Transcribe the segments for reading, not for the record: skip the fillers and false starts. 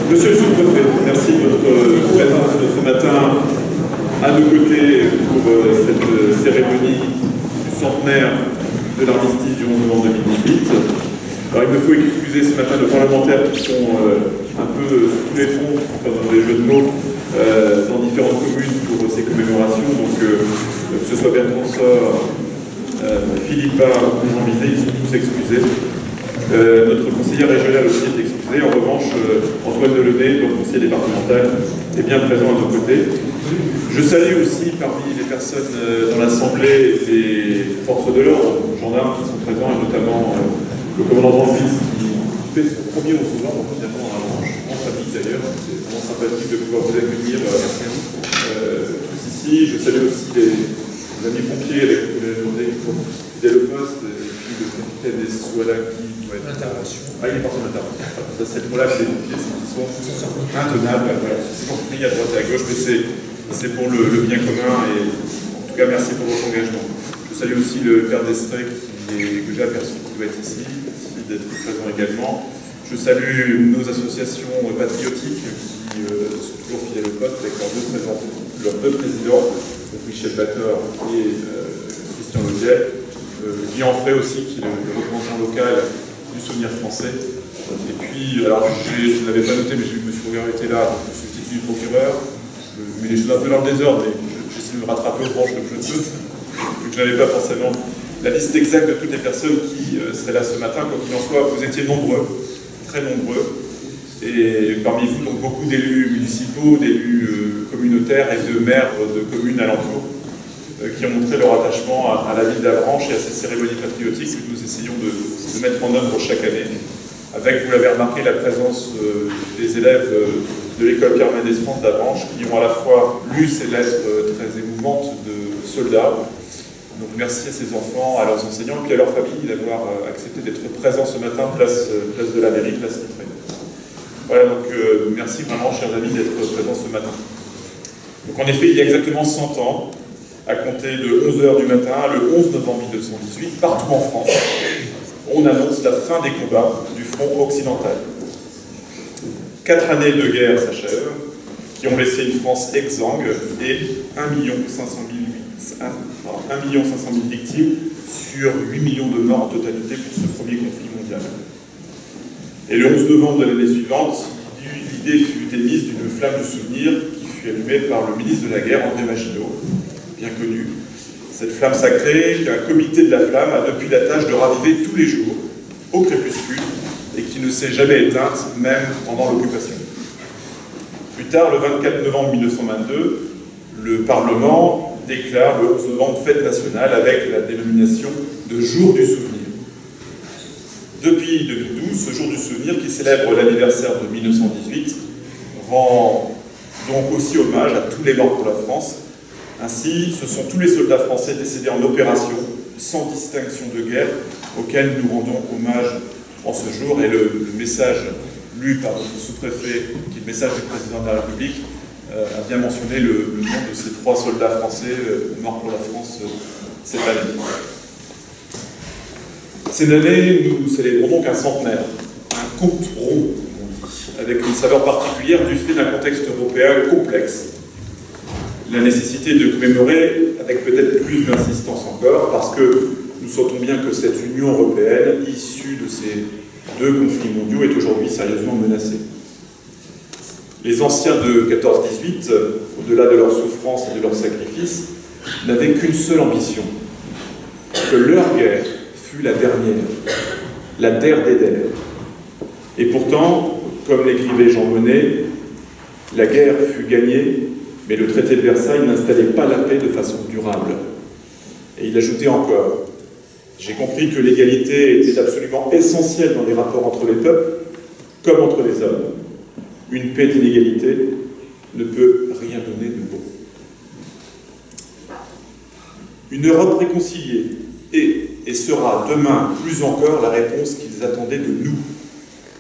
Monsieur le sous-préfet, merci de votre présence ce matin à nos côtés pour cette cérémonie du centenaire de l'armistice du 11 novembre 2018. Alors il me faut excuser ce matin nos parlementaires qui sont un peu sur tous les fronts, dans les jeux de mots, dans différentes communes pour ces commémorations. Donc que ce soit Bertrand Sor, Philippa ou Jean Bizet, ils sont tous excusés. Notre conseiller régional aussi est excusé. En revanche, Antoine Delaunay, notre conseiller départemental, est bien présent à nos côtés. Je salue aussi parmi les personnes dans l'Assemblée les forces de l'ordre, gendarmes qui sont présents, et notamment le commandant Jean-Fils qui fait son premier au novembre, finalement en Avranches, en famille d'ailleurs. C'est vraiment sympathique de pouvoir vous accueillir tous ici. Je salue aussi les amis pompiers avec qui vous avez demandé pour fidèle au poste, et puis le capitaine des Souala qui doit être l'intervention. Ah, il est parti en intervention. Ça, c'est pour là que les pompiers qui sont intenables. Voilà. C'est compris à droite et à gauche, mais c'est pour le bien commun, et en tout cas, merci pour votre engagement. Je salue aussi le père d'Estrée que j'ai aperçu qui doit être ici, d'être présent également. Je salue nos associations patriotiques qui sont toujours fidèles au poste avec leurs deux présidents, donc Michel Batteur et Christian Logel, Guy Enfray aussi, qui est le représentant local du Souvenir français. Et puis, alors je ne l'avais pas noté, mais M. Rougard était là, donc je suis substitut du procureur, mais les choses un peu dans le désordre, mais j'essaie de me rattraper aux branches comme je peux, vu que je n'avais pas forcément la liste exacte de toutes les personnes qui seraient là ce matin. Quoi qu'il en soit, vous étiez nombreux, très nombreux, et parmi vous, donc beaucoup d'élus municipaux, d'élus communautaires et de maires de communes alentours qui ont montré leur attachement à la ville d'Avranches et à ces cérémonies patriotiques que nous essayons de mettre en œuvre chaque année, avec, vous l'avez remarqué, la présence des élèves de l'école Pierre Mendès France d'Avranches qui ont à la fois lu ces lettres très émouvantes de soldats. Donc merci à ces enfants, à leurs enseignants et puis à leurs familles d'avoir accepté d'être présents ce matin, place de la mairie, place Littré. Voilà, donc merci vraiment, chers amis, d'être présents ce matin. Donc en effet, il y a exactement 100 ans, à compter de 11h du matin, le 11 novembre 1918, partout en France, on annonce la fin des combats du front occidental. 4 années de guerre s'achèvent, qui ont laissé une France exsangue et 1 500 000 victimes sur 8 millions de morts en totalité pour ce premier conflit mondial. Et le 11 novembre de l'année suivante, l'idée fut émise d'une flamme de souvenir qui fut allumée par le ministre de la Guerre, André Maginot, bien connu. Cette flamme sacrée qu'un comité de la flamme a depuis la tâche de raviver tous les jours, au crépuscule, et qui ne s'est jamais éteinte, même pendant l'occupation. Plus tard, le 24 novembre 1922, le Parlement déclare le 11 novembre fête nationale avec la dénomination de Jour du souvenir. Depuis 2012, ce Jour du souvenir, qui célèbre l'anniversaire de 1918, rend donc aussi hommage à tous les morts pour la France. Ainsi, ce sont tous les soldats français décédés en opération, sans distinction de guerre, auxquels nous rendons hommage en ce jour. Et le message lu par notre sous-préfet, qui est le message du président de la République, a bien mentionné le nom de ces 3 soldats français morts pour la France cette année. Cette année, nous célébrons donc un centenaire, un compte rond, avec une saveur particulière du fait d'un contexte européen complexe. La nécessité de commémorer avec peut-être plus d'insistance encore, parce que nous sentons bien que cette Union européenne, issue de ces 2 conflits mondiaux, est aujourd'hui sérieusement menacée. Les anciens de 14-18, au-delà de leur souffrance et de leurs sacrifices, n'avaient qu'une seule ambition, que leur guerre fût la dernière, la der des der. Et pourtant, comme l'écrivait Jean Monnet, la guerre fut gagnée, mais le traité de Versailles n'installait pas la paix de façon durable. Et il ajoutait encore, j'ai compris que l'égalité était absolument essentielle dans les rapports entre les peuples, comme entre les hommes. Une paix d'inégalité ne peut rien donner de beau. Une Europe réconciliée est et sera demain plus encore la réponse qu'ils attendaient de nous.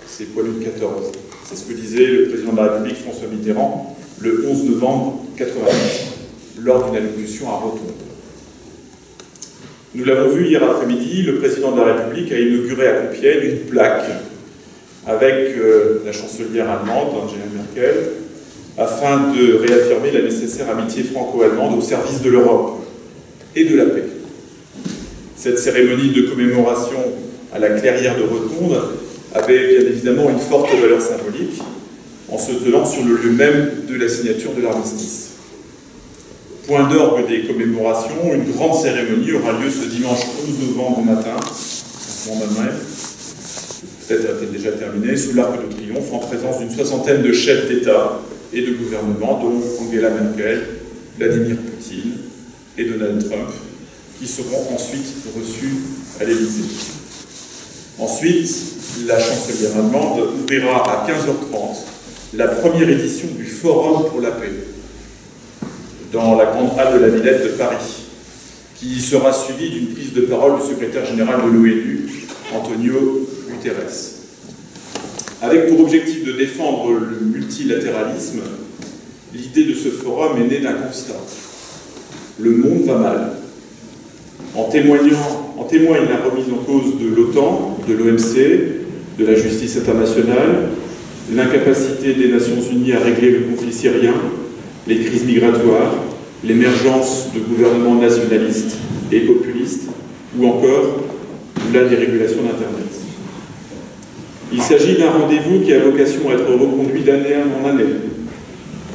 C'est Paul Louis XIV. C'est ce que disait le président de la République, François Mitterrand, le 11 novembre 1988, lors d'une allocution à Rotonde. Nous l'avons vu hier après-midi, le président de la République a inauguré à Compiègne une plaque avec la chancelière allemande, Angela Merkel, afin de réaffirmer la nécessaire amitié franco-allemande au service de l'Europe et de la paix. Cette cérémonie de commémoration à la clairière de Rotonde avait bien évidemment une forte valeur symbolique, en se tenant sur le lieu même de la signature de l'armistice. Point d'orgue des commémorations, une grande cérémonie aura lieu ce dimanche 11 novembre matin, en ce moment même, peut-être a-t-elle déjà terminée, sous l'Arc de Triomphe, en présence d'une soixantaine de chefs d'État et de gouvernement, dont Angela Merkel, Vladimir Poutine et Donald Trump, qui seront ensuite reçus à l'Élysée. Ensuite, la chancelière allemande ouvrira à 15h30 la première édition du Forum pour la paix, dans la grande halle de la Villette de Paris, qui sera suivie d'une prise de parole du secrétaire général de l'ONU, Antonio Guterres. Avec pour objectif de défendre le multilatéralisme, l'idée de ce forum est née d'un constat. Le monde va mal. En témoigne la remise en cause de l'OTAN, de l'OMC, de la justice internationale, l'incapacité des Nations Unies à régler le conflit syrien, les crises migratoires, l'émergence de gouvernements nationalistes et populistes, ou encore la dérégulation d'Internet. Il s'agit d'un rendez-vous qui a vocation à être reconduit d'année en année.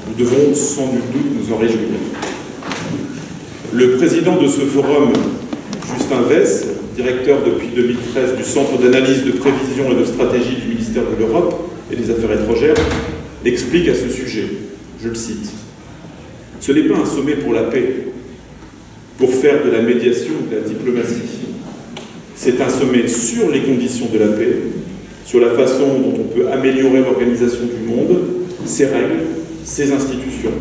Nous devons sans nul doute nous en réjouir. Le président de ce forum, Justin Wess, directeur depuis 2013 du Centre d'analyse de prévision et de stratégie du ministère de l'Europe et des Affaires étrangères, explique à ce sujet, je le cite, « Ce n'est pas un sommet pour la paix, pour faire de la médiation ou de la diplomatie. C'est un sommet sur les conditions de la paix, sur la façon dont on peut améliorer l'organisation du monde, ses règles, ses institutions,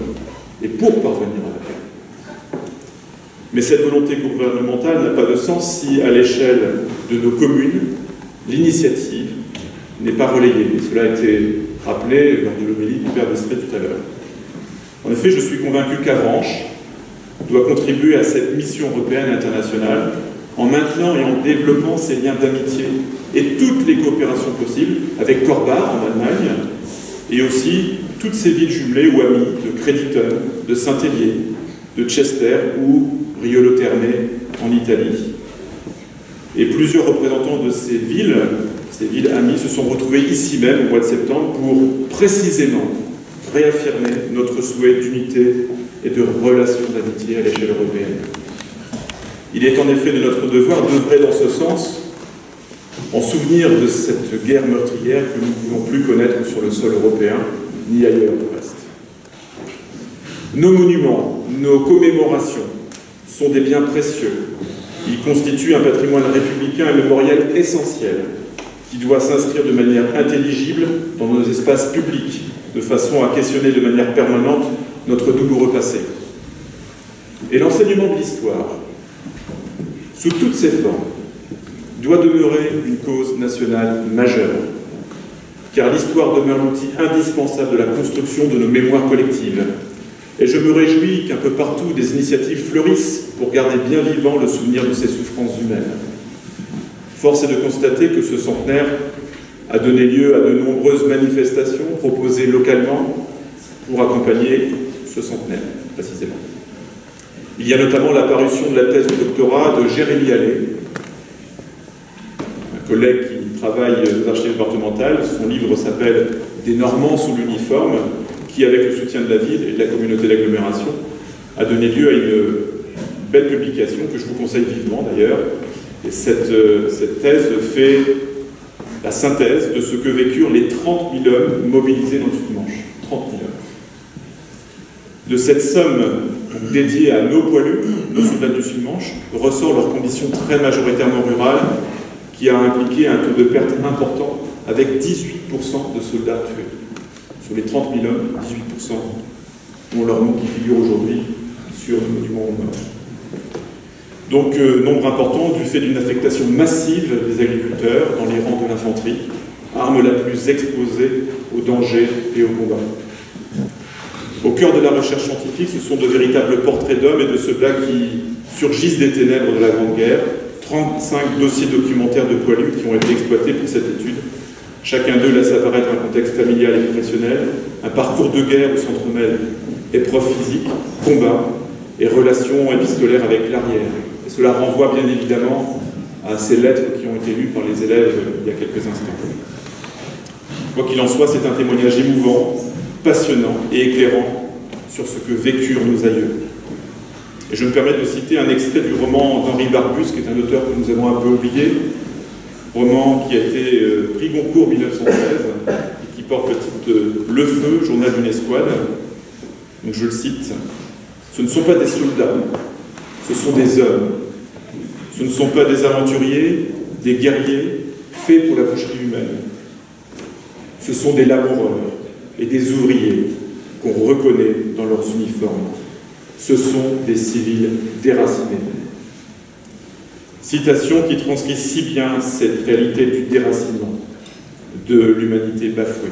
et pour parvenir à la paix. » Mais cette volonté gouvernementale n'a pas de sens si, à l'échelle de nos communes, l'initiative n'est pas relayée. Cela a été rappelé lors de l'homélie du Père d'Estrée tout à l'heure. En effet, je suis convaincu qu'Avranches doit contribuer à cette mission européenne internationale en maintenant et en développant ces liens d'amitié et toutes les coopérations possibles avec Korbach en Allemagne et aussi toutes ces villes jumelées ou amies de Crediton, de Saint-Hélier, de Chester ou Riolo Terme en Italie. Et plusieurs représentants de ces villes amies, se sont retrouvés ici même au mois de septembre pour précisément réaffirmer notre souhait d'unité et de relations d'amitié à l'échelle européenne. Il est en effet de notre devoir d'œuvrer dans ce sens en souvenir de cette guerre meurtrière que nous ne pouvons plus connaître sur le sol européen, ni ailleurs du reste. Nos monuments, nos commémorations sont des biens précieux. Ils constituent un patrimoine républicain et mémoriel essentiel qui doit s'inscrire de manière intelligible dans nos espaces publics, de façon à questionner de manière permanente notre douloureux passé. Et l'enseignement de l'histoire, sous toutes ses formes, doit demeurer une cause nationale majeure, car l'histoire demeure l'outil indispensable de la construction de nos mémoires collectives. Et je me réjouis qu'un peu partout des initiatives fleurissent pour garder bien vivant le souvenir de ces souffrances humaines. Force est de constater que ce centenaire a donné lieu à de nombreuses manifestations proposées localement pour accompagner ce centenaire, précisément. Il y a notamment la parution de la thèse de doctorat de Jérémy Allais, un collègue qui travaille aux archives départementales. Son livre s'appelle « Des Normands sous l'uniforme », qui, avec le soutien de la ville et de la communauté d'agglomération, a donné lieu à une belle publication que je vous conseille vivement d'ailleurs. Et cette thèse fait la synthèse de ce que vécurent les 30 000 hommes mobilisés dans le Sud-Manche. 30 000 hommes. De cette somme dédiée à nos poilus, nos soldats du Sud-Manche, ressort leur condition très majoritairement rurale qui a impliqué un taux de perte important avec 18% de soldats tués. Sur les 30 000 hommes, 18% ont leur nom qui figure aujourd'hui sur le monument aux morts. Donc, nombre important du fait d'une affectation massive des agriculteurs dans les rangs de l'infanterie, arme la plus exposée aux dangers et aux combats. Au cœur de la recherche scientifique, ce sont de véritables portraits d'hommes et de soldats qui surgissent des ténèbres de la Grande Guerre, 35 dossiers documentaires de poilus qui ont été exploités pour cette étude, Chacun d'eux laisse apparaître un contexte familial et professionnel, un parcours de guerre où s'entremêlent épreuves physiques, combats et relations épistolaires avec l'arrière. Et cela renvoie bien évidemment à ces lettres qui ont été lues par les élèves il y a quelques instants. Quoi qu'il en soit, c'est un témoignage émouvant, passionnant et éclairant sur ce que vécurent nos aïeux. Et je me permets de citer un extrait du roman d'Henri Barbus, qui est un auteur que nous avons un peu oublié, roman qui a été prix Goncourt 1916, et qui porte le titre Le Feu, journal d'une escouade. Donc je le cite, « Ce ne sont pas des soldats, ce sont des hommes. Ce ne sont pas des aventuriers, des guerriers, faits pour la boucherie humaine. Ce sont des laboureurs et des ouvriers qu'on reconnaît dans leurs uniformes. Ce sont des civils déracinés. » Citation qui transcrit si bien cette réalité du déracinement, de l'humanité bafouée.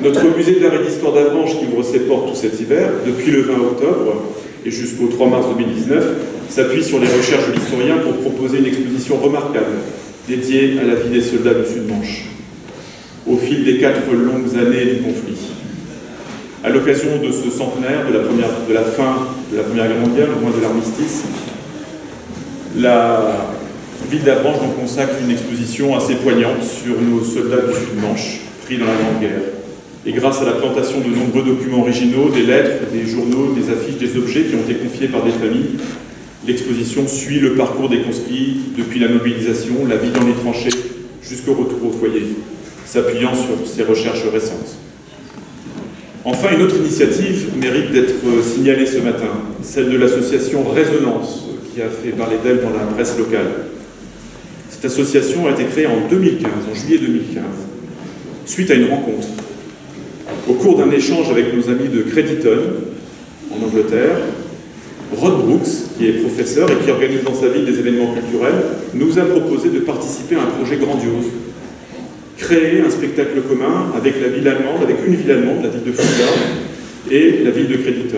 Notre musée d'art et d'histoire d'Avranches, qui ouvre ses portes tout cet hiver, depuis le 20 octobre et jusqu'au 3 mars 2019, s'appuie sur les recherches de l'historien pour proposer une exposition remarquable dédiée à la vie des soldats du Sud-Manche, au fil des 4 longues années du conflit. À l'occasion de ce centenaire de la fin de la Première Guerre mondiale, au moins de l'armistice, la ville d'Avranches consacre une exposition assez poignante sur nos soldats du Sud-Manche, pris dans la Grande Guerre. Et grâce à la plantation de nombreux documents originaux, des lettres, des journaux, des affiches, des objets qui ont été confiés par des familles, l'exposition suit le parcours des conscrits depuis la mobilisation, la vie dans les tranchées, jusqu'au retour au foyer, s'appuyant sur ces recherches récentes. Enfin, une autre initiative mérite d'être signalée ce matin, celle de l'association Résonance, qui a fait parler d'elle dans la presse locale. Cette association a été créée en 2015, en juillet 2015, suite à une rencontre. Au cours d'un échange avec nos amis de Crediton, en Angleterre, Rod Brooks, qui est professeur et qui organise dans sa ville des événements culturels, nous a proposé de participer à un projet grandiose. Créer un spectacle commun avec la ville allemande, avec une ville allemande, la ville de Fulda, et la ville de Crediton.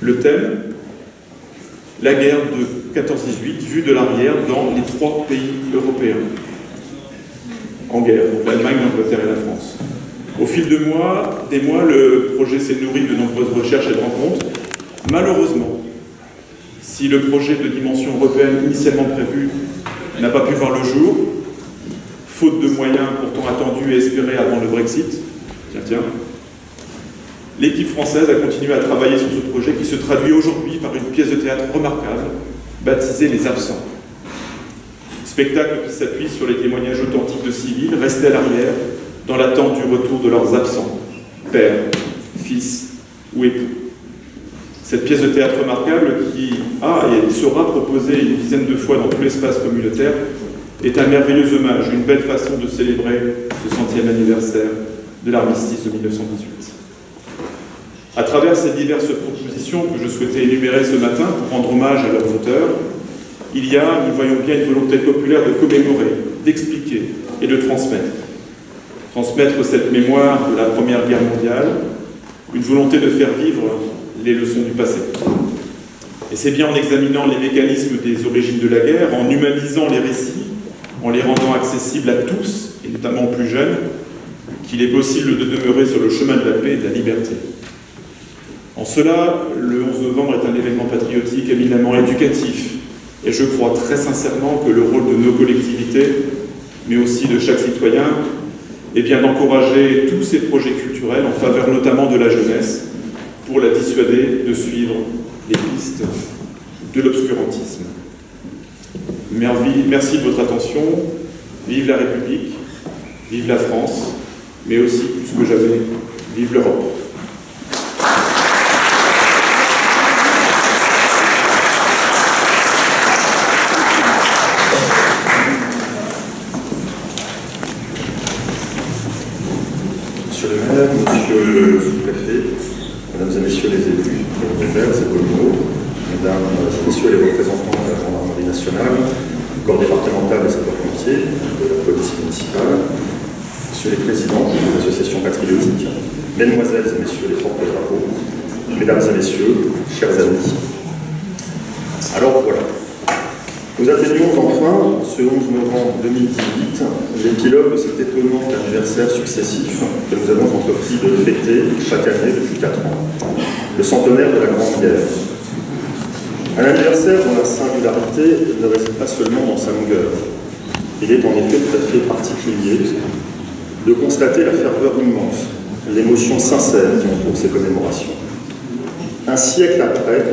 Le thème, la guerre de 14-18, vue de l'arrière dans les 3 pays européens en guerre, donc l'Allemagne, l'Angleterre et la France. Au fil des mois, le projet s'est nourri de nombreuses recherches et de rencontres. Malheureusement, si le projet de dimension européenne initialement prévu n'a pas pu voir le jour, faute de moyens pourtant attendus et espérés avant le Brexit, l'équipe française a continué à travailler sur ce projet qui se traduit aujourd'hui par une pièce de théâtre remarquable, baptisée Les Absents. Spectacle qui s'appuie sur les témoignages authentiques de civils restés à l'arrière dans l'attente du retour de leurs absents, père, fils ou époux. Cette pièce de théâtre remarquable qui a et sera proposée une dizaine de fois dans tout l'espace communautaire est un merveilleux hommage, une belle façon de célébrer ce 100e anniversaire de l'armistice de 1918. À travers ces diverses propositions que je souhaitais énumérer ce matin pour rendre hommage à leurs auteurs, il y a, nous voyons bien, une volonté populaire de commémorer, d'expliquer et de transmettre. Transmettre cette mémoire de la Première Guerre mondiale, une volonté de faire vivre les leçons du passé. Et c'est bien en examinant les mécanismes des origines de la guerre, en humanisant les récits, en les rendant accessibles à tous, et notamment aux plus jeunes, qu'il est possible de demeurer sur le chemin de la paix et de la liberté. En cela, le 11 novembre est un événement patriotique éminemment éducatif, et je crois très sincèrement que le rôle de nos collectivités, mais aussi de chaque citoyen, est bien d'encourager tous ces projets culturels en faveur notamment de la jeunesse, pour la dissuader de suivre les pistes de l'obscurantisme. Merci de votre attention. Vive la République, vive la France, mais aussi, plus que jamais, vive l'Europe. Monsieur le maire, monsieur le sous-préfet, mesdames et messieurs les élus, les maires et communaux, mesdames et messieurs les représentants de la gendarmerie nationale, du corps départemental des sapeurs-pompiers, de la police municipale, messieurs les présidents des associations patriotiques, mesdemoiselles et messieurs les porte-drapeaux, mesdames et messieurs, chers amis. Alors voilà, Nous atteignons enfin, ce 11 novembre 2018, l'épilogue de cet étonnant anniversaire successif que nous avons entrepris de fêter chaque année depuis 4 ans, le centenaire de la Grande Guerre. Un anniversaire dont la singularité ne réside pas seulement dans sa longueur. Il est en effet tout à fait particulier de constater la ferveur immense, l'émotion sincère qui entoure ces commémorations. Un siècle après,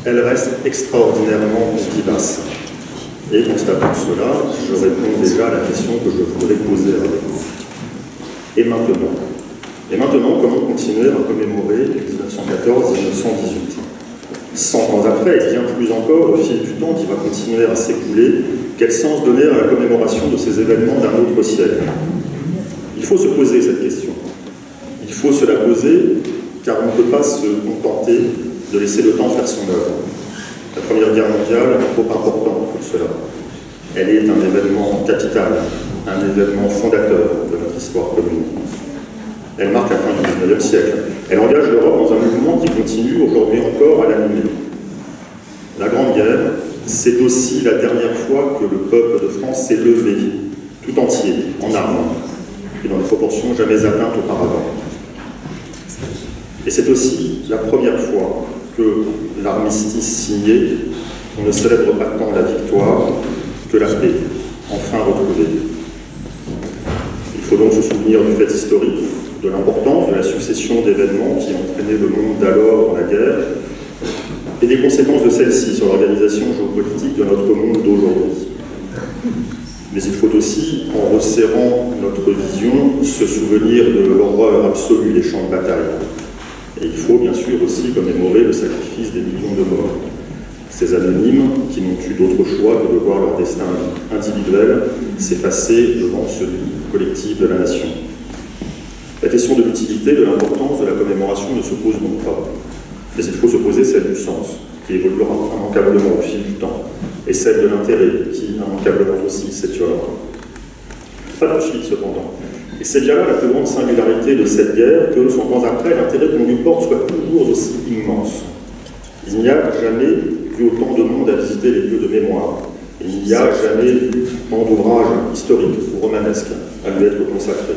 elle reste extraordinairement vivace. Et constatant cela, je réponds déjà à la question que je voudrais poser avec vous. Et maintenant? Et maintenant, comment continuer à commémorer 1914-1918? 100 ans après, et bien plus encore, au fil du temps qui va continuer à s'écouler, quel sens donner à la commémoration de ces événements d'un autre siècle? Il faut se poser cette question. Il faut se la poser, car on ne peut pas se contenter de laisser le temps faire son œuvre. La Première Guerre mondiale est trop importante pour cela. Elle est un événement capital, un événement fondateur de notre histoire commune. Elle marque la fin du XIXe siècle. Elle engage l'Europe dans un mouvement qui continue aujourd'hui encore à l'animer. La Grande Guerre, c'est aussi la dernière fois que le peuple de France s'est levé, tout entier, en armes, et dans des proportions jamais atteintes auparavant. Et c'est aussi la première fois que l'armistice signé, on ne célèbre pas tant la victoire que la paix, enfin retrouvée. Il faut donc se souvenir du fait historique, de l'importance de la succession d'événements qui ont entraîné le monde d'alors dans la guerre et des conséquences de celle-ci sur l'organisation géopolitique de notre monde d'aujourd'hui. Mais il faut aussi, en resserrant notre vision, se souvenir de l'horreur absolue des champs de bataille. Et il faut bien sûr aussi commémorer le sacrifice des millions de morts. Ces anonymes qui n'ont eu d'autre choix que de voir leur destin individuel s'effacer devant celui collectif de la nation. La question de l'utilité, de l'importance de la commémoration ne se pose donc pas. Mais il faut se poser celle du sens, qui évoluera immanquablement au fil du temps, et celle de l'intérêt, qui immanquablement aussi s'étiolera. Pas de suite cependant. Et c'est bien là la plus grande singularité de cette guerre que, 100 ans après, l'intérêt qu'on lui porte soit toujours aussi immense. Il n'y a jamais eu autant de monde à visiter les lieux de mémoire. Il n'y a jamais eu tant d'ouvrages historiques ou romanesques à lui être consacrés.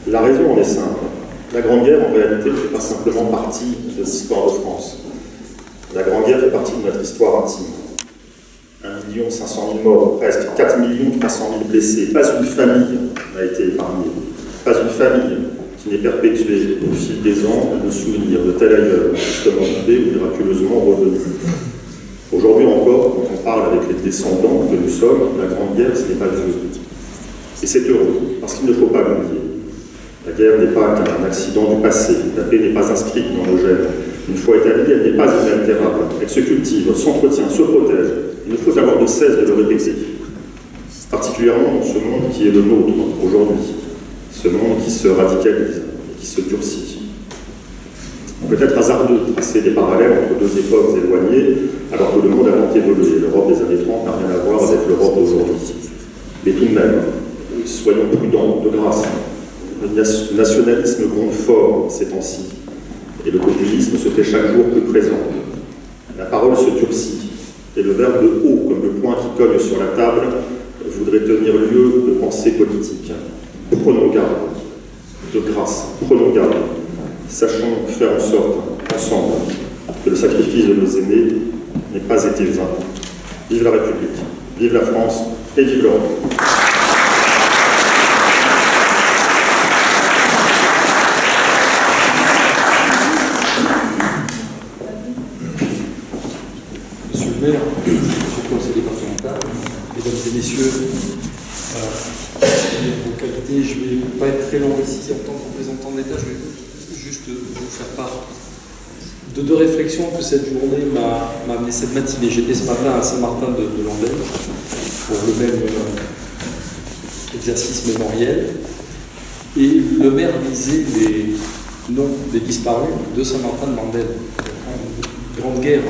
La raison en est simple. La Grande Guerre, en réalité, ne fait pas simplement partie de l'histoire de France. La Grande Guerre fait partie de notre histoire intime. 1 500 000 morts, presque 4 300 000 blessés. Pas une famille n'a été épargnée. Pas une famille qui n'ait perpétué au fil des ans le souvenir de tel ailleurs, justement tombé ou miraculeusement revenu. Aujourd'hui encore, quand on parle avec les descendants que nous sommes, la Grande Guerre, ce n'est pas vieux. Et c'est heureux, parce qu'il ne faut pas l'oublier. La guerre n'est pas qu'un accident du passé. La paix n'est pas inscrite dans nos gènes. Une fois établie, elle n'est pas inaltérable. Elle se cultive, s'entretient, se protège. Il ne faut avoir de cesse de le répéter. Particulièrement dans ce monde qui est le nôtre aujourd'hui. Ce monde qui se radicalise et qui se durcit. On peut être hasardeux de tracer des parallèles entre deux époques éloignées, alors que le monde a tant évolué. L'Europe des années 30 n'a rien à voir avec l'Europe d'aujourd'hui. Mais tout de même, soyons prudents, de grâce. Le nationalisme gronde fort ces temps-ci, et le populisme se fait chaque jour plus présent. La parole se durcit, et le verbe de haut, comme le poing qui cogne sur la table, voudrait tenir lieu de pensée politique. Prenons garde, de grâce, prenons garde. Sachons faire en sorte, ensemble, que le sacrifice de nos aînés n'ait pas été vain. Vive la République, vive la France et vive l'Europe. Monsieur le conseiller départemental, mesdames et messieurs, vos qualités, je ne vais pas être très long ici en tant que représentant de l'État, je vais juste vous faire part de deux réflexions que cette journée m'a amené cette matinée. J'étais ce matin à Saint-Martin-de-Landelle pour le même exercice mémoriel, et le maire lisait les noms des disparus de Saint-Martin-de-Landelle, une grande guerre.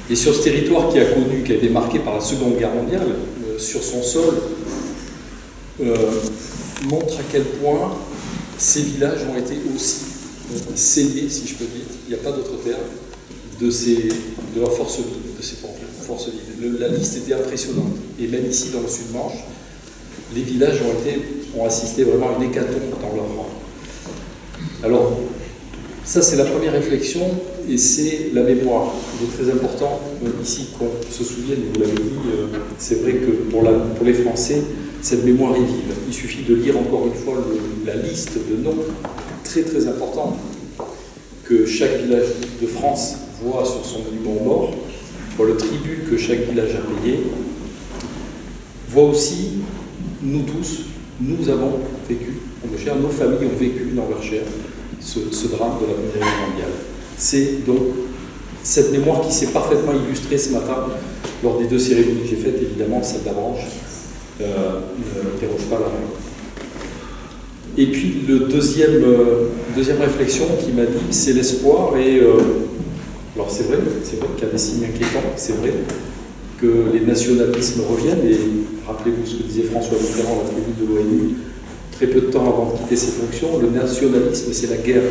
Et sur ce territoire qui a été marqué par la Seconde Guerre mondiale, sur son sol, montre à quel point ces villages ont été aussi saignés, si je peux dire, il n'y a pas d'autre terme, de leur force vive, de ces conflits. forces vives. La liste était impressionnante. Et même ici, dans le Sud-Manche, les villages ont assisté vraiment à une hécatombe dans leur rang. Alors, ça c'est la première réflexion, et c'est la mémoire. Il est très important ici qu'on se souvienne, et vous l'avez dit, c'est vrai que pour les Français, cette mémoire est vive. Il suffit de lire encore une fois la liste de noms très très importants que chaque village de France voit sur son monument aux morts, voit le tribut que chaque village a payé, voit aussi, nous tous, nous avons vécu, nos familles ont vécu dans leur chair ce drame de la Première Guerre mondiale. C'est donc cette mémoire qui s'est parfaitement illustrée ce matin lors des deux cérémonies que j'ai faites, évidemment, celle d'Avranches ne déroge pas la règle. Et puis, deuxième réflexion qui m'a dit, c'est l'espoir. Et alors c'est vrai qu'il y a des signes inquiétants, c'est vrai que les nationalismes reviennent. Et rappelez-vous ce que disait François Mitterrand à la tribune de l'ONU, très peu de temps avant de quitter ses fonctions, le nationalisme, c'est la guerre.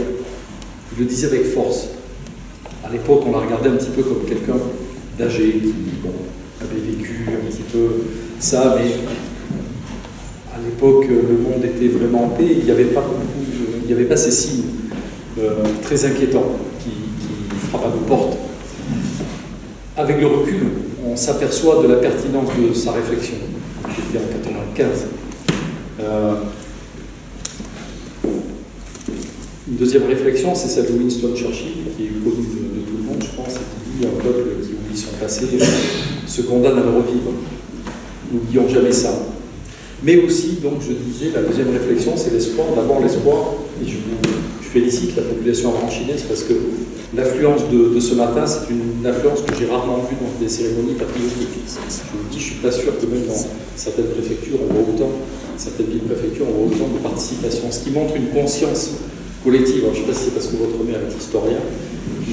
Il le disait avec force. À l'époque, on la regardait un petit peu comme quelqu'un d'âgé qui avait vécu un petit peu ça, mais à l'époque, le monde était vraiment en paix. Il n'y avait pas ces signes très inquiétants qui frappent à nos portes. Avec le recul, on s'aperçoit de la pertinence de sa réflexion. C'était en 1995. Une deuxième réflexion, c'est celle de Winston Churchill, qui est connue de tout le monde, je pense, et qui dit un peuple qui oublie son passé se condamne à le revivre. N'oublions jamais ça. Mais aussi, donc, je disais, la deuxième réflexion, c'est l'espoir. D'abord, l'espoir, et je félicite la population avranchinaise parce que l'affluence de ce matin, c'est une affluence que j'ai rarement vue dans des cérémonies patriotiques. Je vous dis, je ne suis pas sûr que même dans certaines préfectures, certaines villes-préfectures, on voit autant de participation, ce qui montre une conscience collective. Alors, je ne sais pas si c'est parce que votre mère est historien,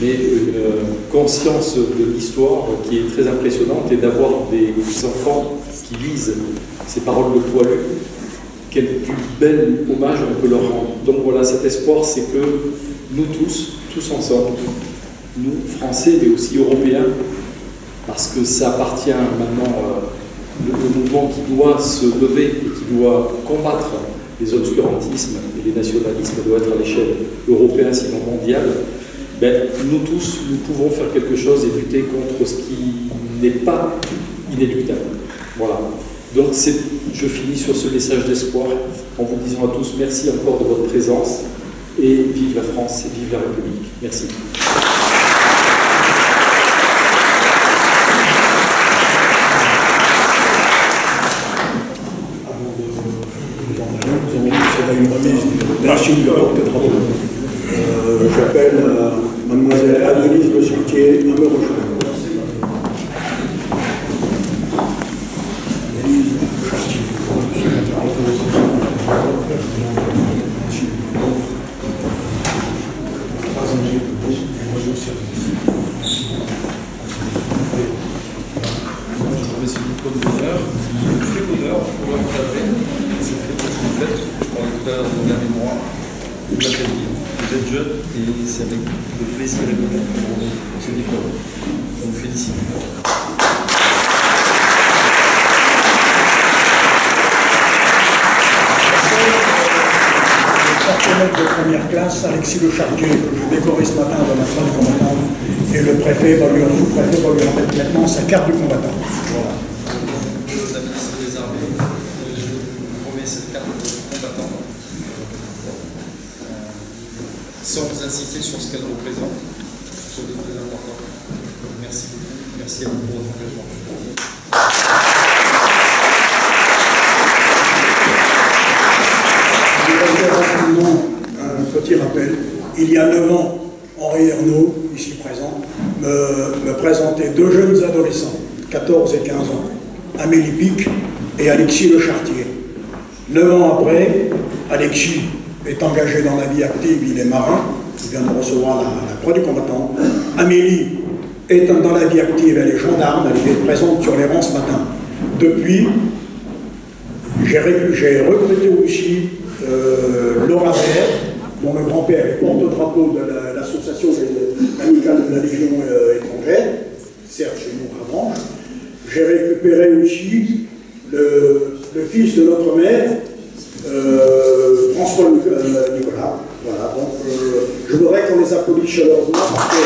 mais une conscience de l'histoire qui est très impressionnante, et d'avoir des enfants qui lisent ces paroles de Poilu, quel plus bel hommage on peut leur rendre. Donc voilà, cet espoir, c'est que nous tous ensemble, nous, Français, mais aussi Européens, parce que ça appartient maintenant, le mouvement qui doit se lever et qui doit combattre les obscurantismes et les nationalismes doit être à l'échelle européenne, sinon mondiale. Ben, nous tous, nous pouvons faire quelque chose et lutter contre ce qui n'est pas inéluctable. Voilà. Donc je finis sur ce message d'espoir en vous disant à tous merci encore de votre présence et vive la France et vive la République. Merci. Une remise d'archives de porte-drapeau. J'appelle mademoiselle Adenise Le Chartier à me rejoindre. Vous êtes jeune et c'est avec le plaisir et l'honneur pour ce diplôme. On vous félicite. De première classe, Alexis Le Chartier, que je décorais ce matin dans la salle du combattant, et le sous-préfet va lui remettre maintenant sa carte du combattant. Voilà. La ministre des Armées, je vous remets cette carte de combattant. Sans vous inciter sur ce qu'elle représente, c'est très important. Merci beaucoup. Merci à vous pour votre engagement. Un petit rappel. Il y a 9 ans, Henri Ernaud, ici présent, me présentait deux jeunes adolescents, 14 et 15 ans, Amélie Pic et Alexis Le Chartier. 9 ans après, Alexis est engagé dans la vie active, il est marin, il vient de recevoir la croix du combattant. Amélie est dans la vie active, elle est gendarme, elle est présente sur les rangs ce matin. Depuis, j'ai recruté aussi Laura Vert, dont le grand-père est porte-drapeau de l'association amicale de la Légion étrangère, certes chez nous à Avranches, j'ai récupéré aussi le fils de notre maire, François Nicolas. Voilà, donc je voudrais qu'on les applaudisse chaleureusement parce que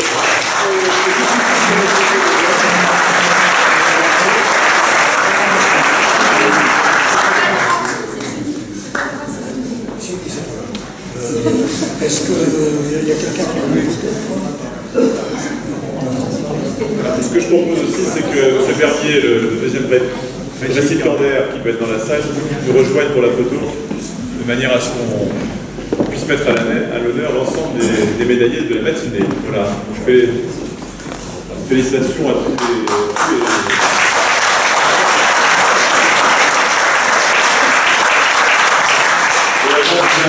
est-ce qu'il y a quelqu'un qui a Ce que je propose aussi, c'est que M. Bernier, le deuxième récipiendaire qui peut être dans la salle, nous rejoigne pour la photo, de manière à ce qu'on puisse mettre à l'honneur l'ensemble des médaillés de la matinée. Voilà, je fais félicitations à tous les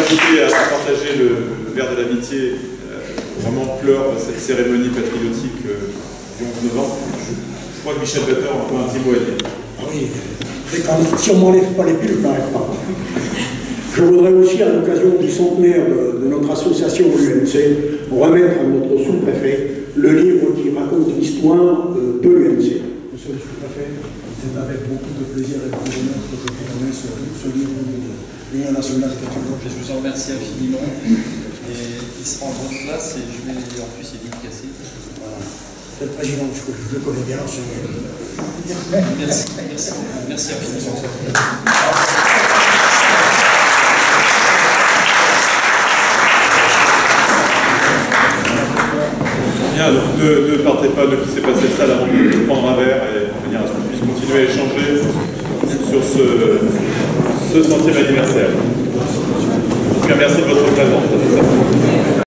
Je vais à partager le verre de l'amitié, vraiment clore cette cérémonie patriotique du 11 novembre. Je crois que Michel Bator a encore un petit mot à dire. Ah oui, si on ne m'enlève pas les piles, je n'arrête pas. Je voudrais aussi, à l'occasion du centenaire de notre association l'UMC, remettre à notre sous-préfet le livre qui raconte l'histoire de l'UMC. Monsieur le sous-préfet, c'est avec beaucoup de plaisir et de bonheur que je vous remets ce livre de l'Union nationale de Catholique. Je vous en remercie infiniment. Et il sera en bonne place et je vais en plus dédicacer. Voilà. C'est le président, je le connais bien. Merci infiniment. Bien, donc ne partez pas, ne quittez pas cette salle avant de prendre un verre et de manière à ce qu'on puisse continuer à échanger sur ce centième anniversaire. En tout cas, merci de votre présence.